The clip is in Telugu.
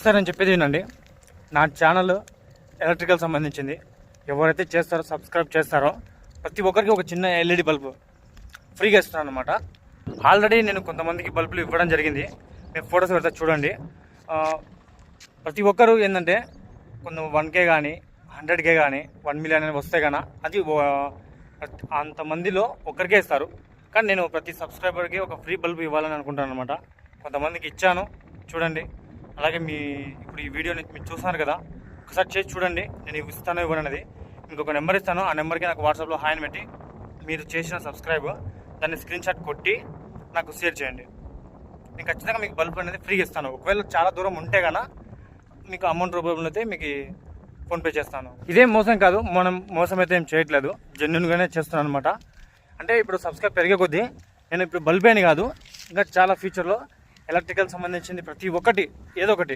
ఒకసారి నేను చెప్పేది వినండి. నా ఛానల్ ఎలక్ట్రికల్ సంబంధించింది. ఎవరైతే చేస్తారో సబ్స్క్రైబ్ చేస్తారో ప్రతి ఒక్కరికి ఒక చిన్న ఎల్ఈడి బల్బు ఫ్రీగా ఇస్తున్నాను అనమాట. ఆల్రెడీ నేను కొంతమందికి బల్బులు ఇవ్వడం జరిగింది. మీరు ఫొటోస్ పెడతా చూడండి. ప్రతి ఒక్కరు ఏంటంటే కొంత 1K కానీ 100K కానీ 1 మిలియన్ అని వస్తే కానీ అది అంతమందిలో ఒక్కరికే ఇస్తారు. కానీ నేను ప్రతి సబ్స్క్రైబర్కి ఒక ఫ్రీ బల్బు ఇవ్వాలని అనుకుంటాను అనమాట. కొంతమందికి ఇచ్చాను చూడండి. అలాగే ఇప్పుడు ఈ వీడియోని మీరు చూస్తున్నారు కదా, ఒకసారి చేసి చూడండి. నేను ఇస్తాను ఇవ్వనన్నది ఇంకొక నెంబర్ ఇస్తాను. ఆ నెంబర్కి నాకు వాట్సాప్లో హాయ్ అని పెట్టి మీరు చేసిన సబ్స్క్రైబ్ దాన్ని స్క్రీన్ షాట్ కొట్టి నాకు షేర్ చేయండి. నేను ఖచ్చితంగా మీకు బల్బ్ అనేది ఫ్రీగా ఇస్తాను. ఒకవేళ చాలా దూరం ఉంటే కన్నా మీకు అమౌంట్ రూపంలో అయితే మీకు ఫోన్పే చేస్తాను. ఇదేం మోసం కాదు, మనం మోసం అయితే ఏం చేయట్లేదు, జెన్యున్గానే చేస్తున్నాను అనమాట. అంటే ఇప్పుడు సబ్స్క్రైబ్ పెరిగే కొద్దీ నేను ఇప్పుడు బల్బే అని కాదు, ఇంకా చాలా ఫ్యూచర్లో ఎలక్ట్రికల్ సంబంధించింది ప్రతి ఒక్కటి ఏదో ఒకటి